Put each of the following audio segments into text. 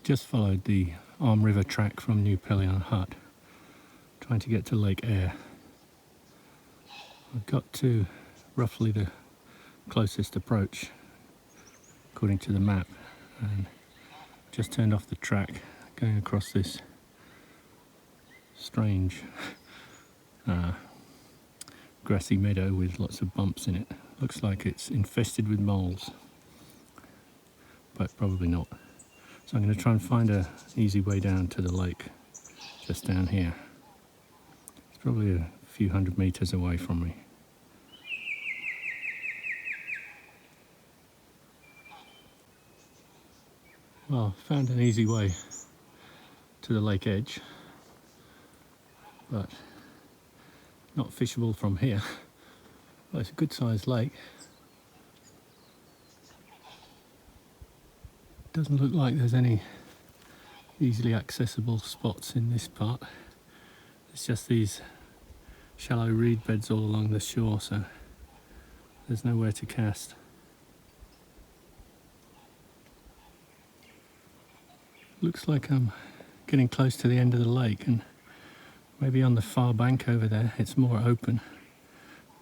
just followed the River track from New Pelion Hut, trying to get to Lake Ayr. I've got to roughly the closest approach according to the map and just turned off the track going across this strange grassy meadow with lots of bumps in it. Looks like it's infested with moles, but probably not. So I'm going to try and find an easy way down to the lake just down here. It's probably a few hundred meters away from me. Well, found an easy way to the lake edge, but not fishable from here. Well, it's a good sized lake. Doesn't look like there's any easily accessible spots in this part. It's just these shallow reed beds all along the shore, so there's nowhere to cast. Looks like I'm getting close to the end of the lake, and maybe on the far bank over there it's more open.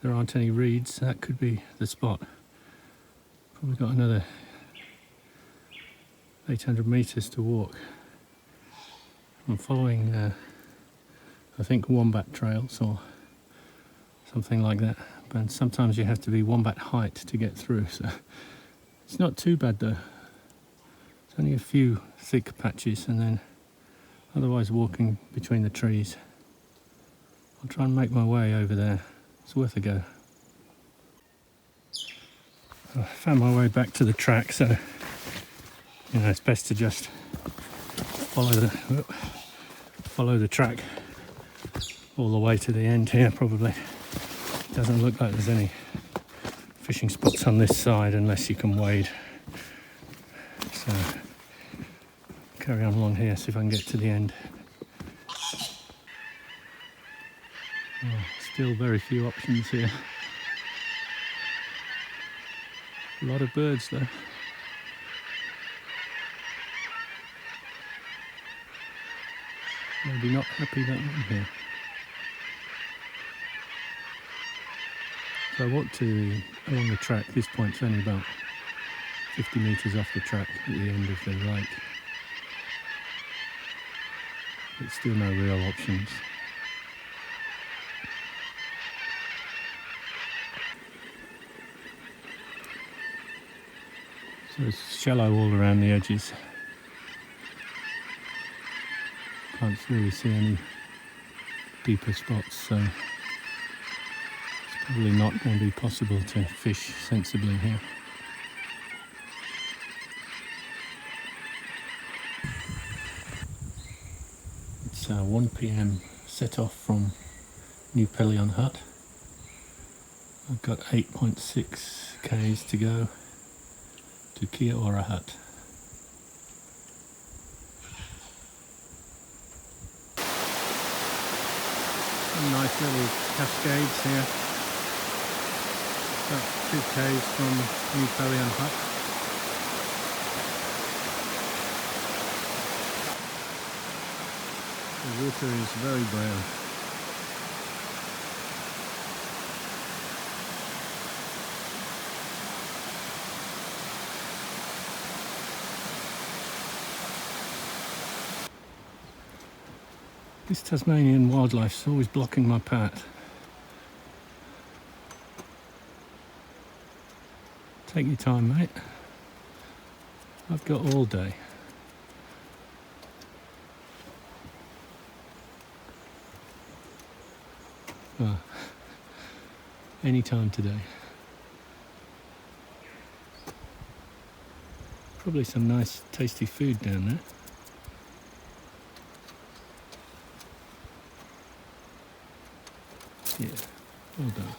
There aren't any reeds, that could be the spot. Probably got another 800 meters to walk. I'm following I think wombat trails or something like that, but sometimes you have to be wombat height to get through, so it's not too bad though. It's only a few thick patches and then otherwise walking between the trees. I'll try and make my way over there. It's worth a go. I found my way back to the track, so you know it's best to just follow the track all the way to the end here. Probably doesn't look like there's any fishing spots on this side unless you can wade. So carry on along here, see if I can get to the end. Still very few options here. A lot of birds though. Maybe not happy that I'm here. So I walked along the track. This point's only about 50 meters off the track at the end of the lake. But still no real options. So it's shallow all around the edges. Can't really see any deeper spots, so it's probably not going to be possible to fish sensibly here. It's 1 PM set off from New Pelion Hut. I've got 8.6 k's to go to Kia Ora Hut. Some nice little cascades here. About 2 k's from New Pelion Hut. The water is very brown. This Tasmanian wildlife is always blocking my path. Take your time, mate. I've got all day. Well, any time today. Probably some nice tasty food down there. Yeah, well done.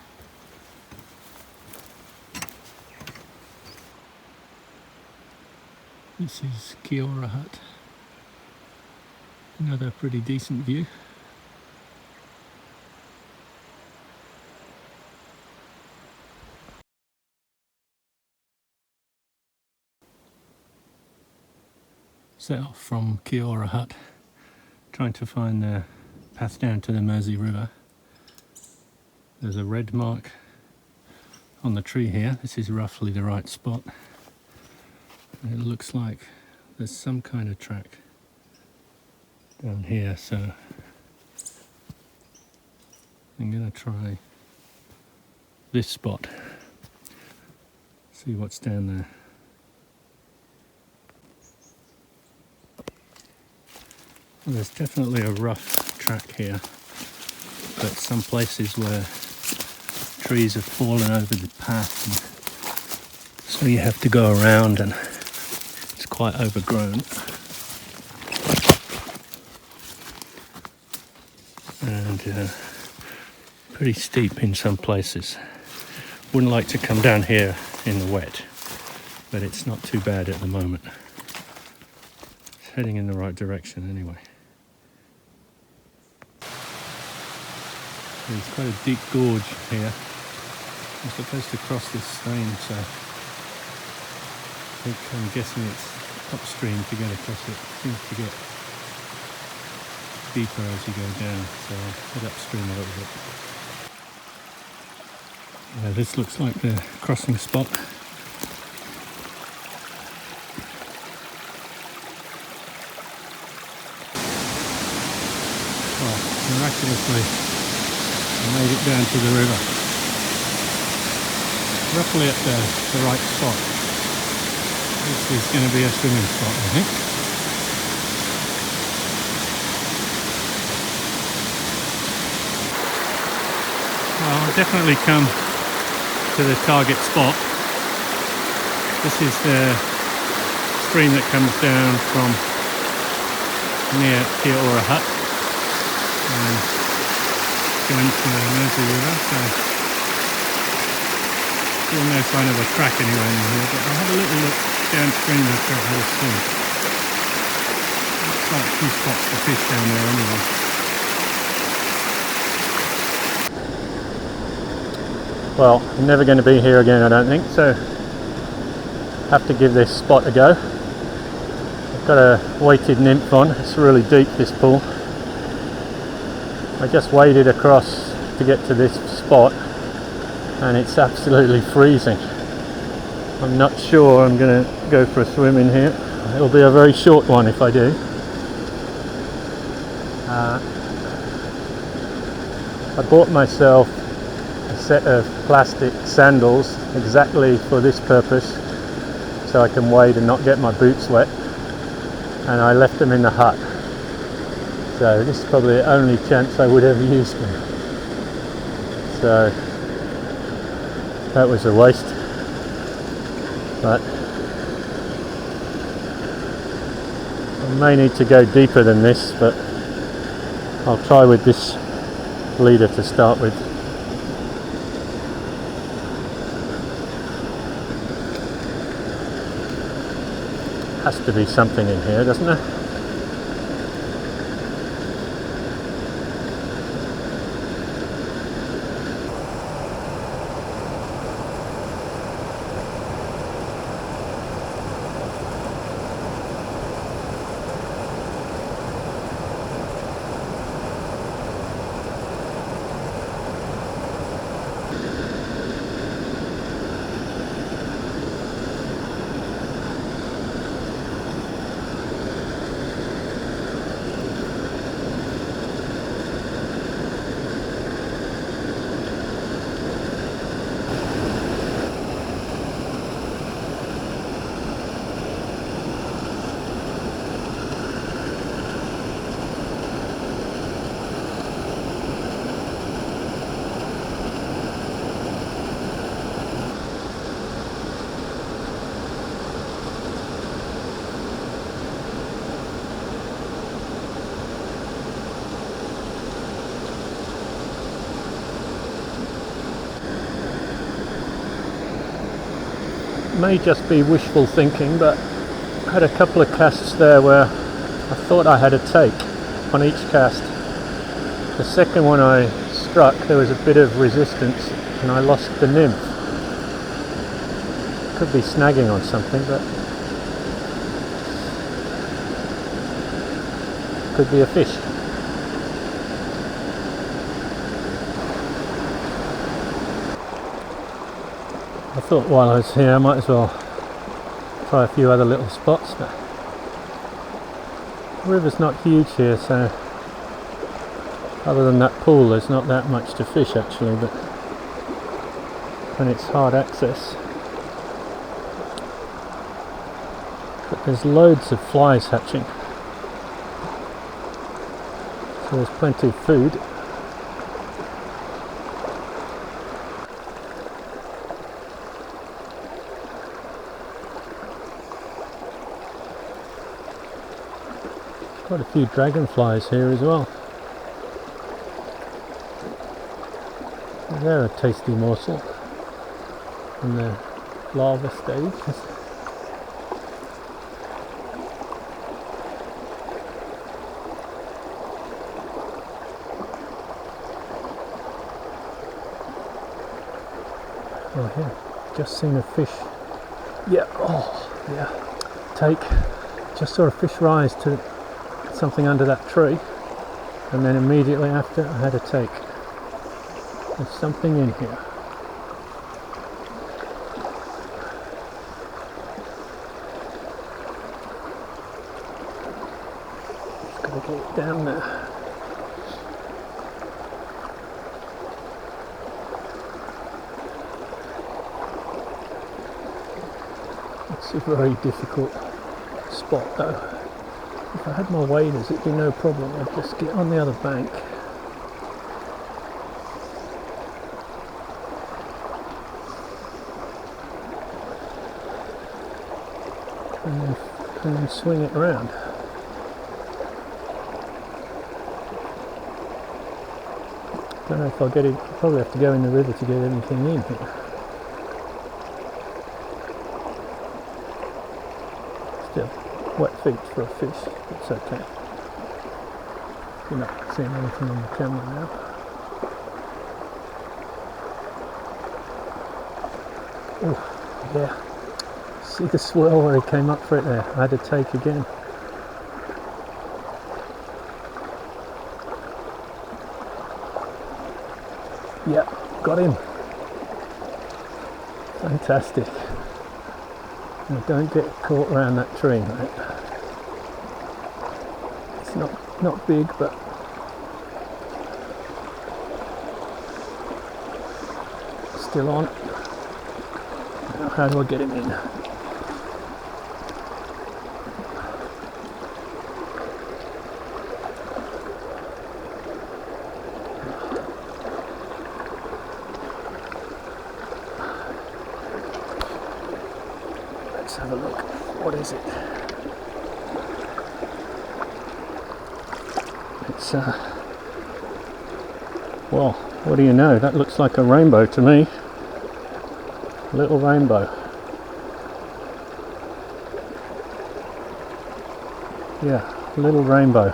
This is Kia Ora Hut. Another pretty decent view. set off from Kia Ora Hut, trying to find the path down to the Mersey River. There's a red mark on the tree here. This is roughly the right spot. And it looks like there's some kind of track down here, so I'm going to try this spot, see what's down there. Well, there's definitely a rough track here, but some places where trees have fallen over the path, and so you have to go around, and it's quite overgrown. And pretty steep in some places. Wouldn't like to come down here in the wet, but it's not too bad at the moment. It's heading in the right direction anyway. There's quite a deep gorge here. I'm supposed to cross this stream, so I'm guessing it's upstream to get across it. It seems to get deeper as you go down, so I'll head upstream a little bit. This looks like the crossing spot. Well, miraculously I made it down to the river. Roughly at the right spot. This is going to be a swimming spot, I think. Well, I'll definitely come to the target spot. This is the stream that comes down from near Kia Ora Hut and going to the Mersey River, so still no sign of a track anywhere in here, but I'll have a little look downstream after I've had a swim. Looks like 2 spots to fish down there anyway. Well, I'm never going to be here again, I don't think, so have to give this spot a go. I've got a weighted nymph on. It's really deep, this pool. I just waded across to get to this spot and it's absolutely freezing. I'm not sure I'm going to go for a swim in here. It'll be a very short one if I do. I bought myself a set of plastic sandals exactly for this purpose, so I can wade and not get my boots wet, and I left them in the hut. So this is probably the only chance I would ever use them. So that was a waste. But I may need to go deeper than this, but I'll try with this leader to start with. Has to be something in here, doesn't there? May just be wishful thinking, but I had a couple of casts there where I thought I had a take on each cast. The second one I struck, there was a bit of resistance and I lost the nymph. Could be snagging on something, but could be a fish. I thought while I was here I might as well try a few other little spots, but the river's not huge here, so other than that pool there's not that much to fish actually, but when it's hard access. But there's loads of flies hatching, so there's plenty of food. Quite a few dragonflies here as well. They're a tasty morsel in the larva stage. Oh yeah, just seen a fish. Yeah, oh yeah, take. Just saw a fish rise to something under that tree, and then immediately after I had a take. There's something in here. Just gotta get it down there. It's a very difficult spot though. If I had my waders, it'd be no problem. I'd just get on the other bank. And then swing it around. Don't know if I'll get it. I'll probably have to go in the river to get anything in here. Still, wet feet for a fish. It's okay. You're not seeing anything on the camera now. Oh, yeah. See the swirl where he came up for it there? I had to take again. Yeah, got him. Fantastic. Now don't get caught around that tree, mate. It's not big, but still on. Now how do I get him in? Let's have a look. What is it? It's well, what do you know? That looks like a rainbow to me. Little rainbow. Yeah, little rainbow.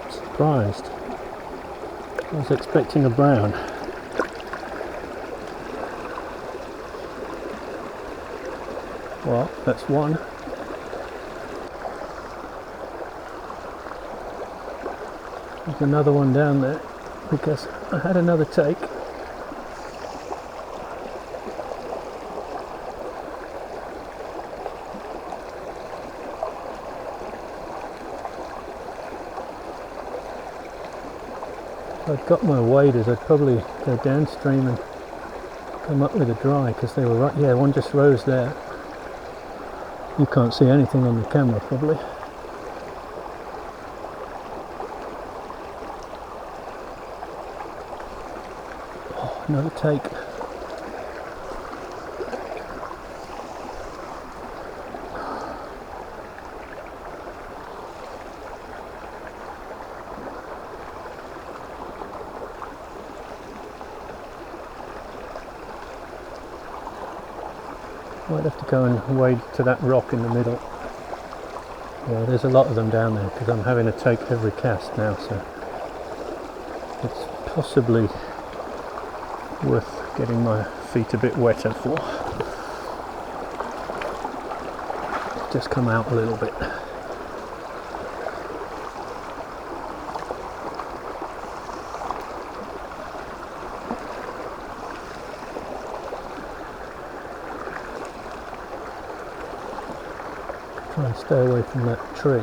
Surprised. I was expecting a brown. Well, that's one. There's another one down there because I had another take. If I'd got my waders, I'd probably go downstream and come up with a dry because they were right. Yeah, one just rose there. You can't see anything on the camera probably. Oh, another take. Might have to go and wade to that rock in the middle. Yeah, there's a lot of them down there because I'm having to take every cast now, so it's possibly worth getting my feet a bit wetter for. Just come out a little bit. Try and stay away from that tree.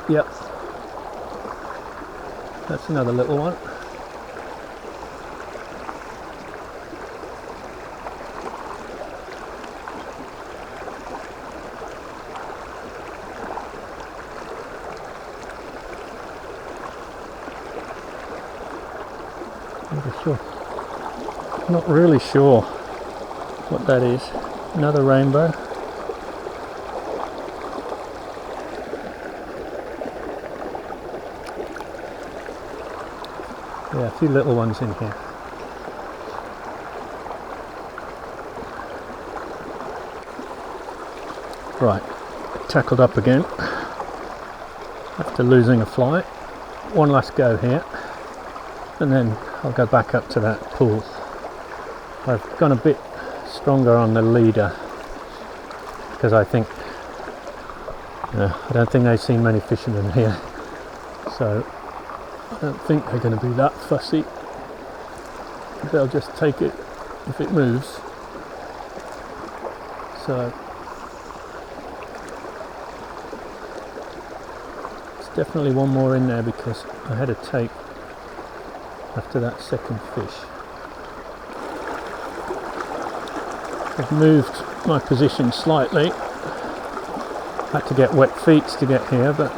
Yep, that's another little one. Not really sure what that is. Another rainbow. Yeah, a few little ones in here. Right, tackled up again after losing a fly. One last go here, and then I'll go back up to that pool. I've gone a bit stronger on the leader because I think I don't think they've seen many fishermen here, so I don't think they're going to be that fussy. They'll just take it if it moves. So it's definitely one more in there because I had a take after that second fish. I've moved my position slightly. Had to get wet feet to get here, but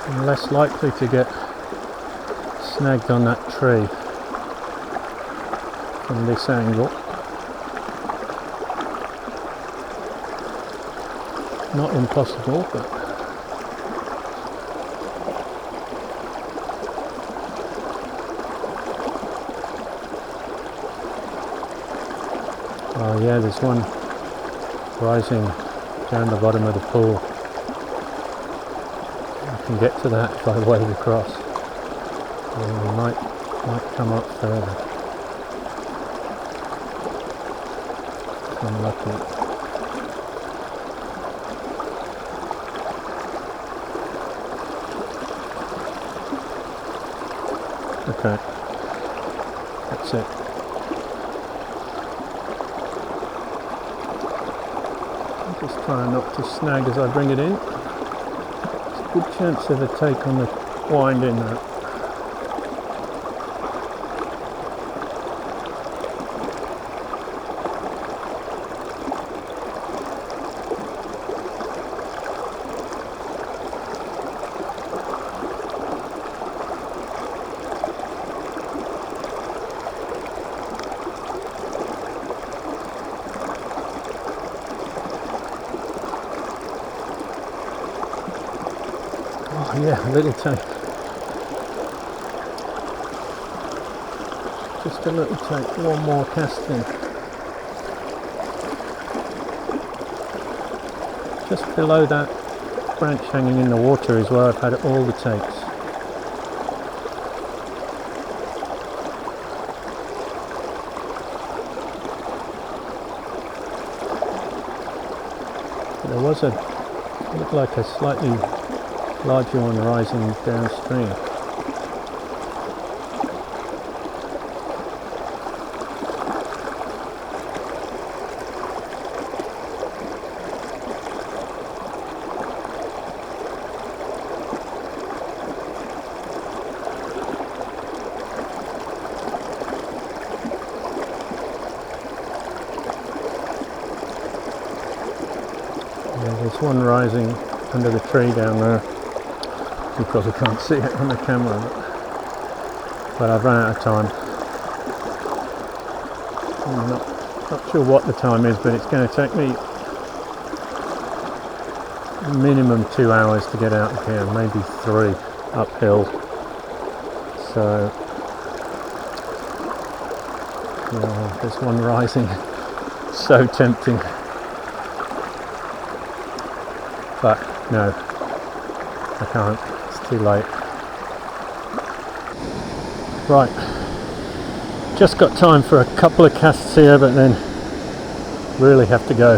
I'm less likely to get snagged on that tree from this angle. Not impossible, but oh yeah, there's one rising down the bottom of the pool. I can get to that if I wade across. And we might come up further. If I'm lucky. Okay, that's it. I'm just trying not to snag as I bring it in. It's a good chance of a take on the wind in there. Oh yeah, a little take. Just a little take, one more cast in. Just below that branch hanging in the water is where I've had all the takes. There was looked like a slightly larger one rising downstream. Yeah, there's one rising under the tree down there. You probably can't see it on the camera, but I've run out of time. I'm not sure what the time is, but it's going to take me minimum 2 hours to get out of here, maybe 3 uphill. So yeah, there's one rising, so tempting. but no, I can't, it's too late. Right, just got time for a couple of casts here, but then really have to go.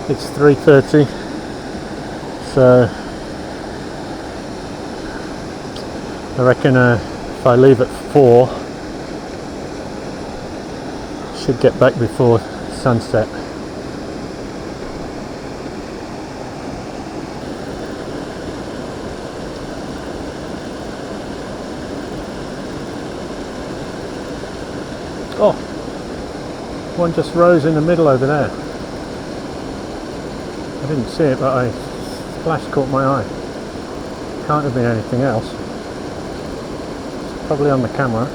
It's 3:30, so I reckon if I leave at 4, should get back before sunset. Oh, one just rose in the middle over there. I didn't see it, but a flash caught my eye. Can't have been anything else. It's probably on the camera.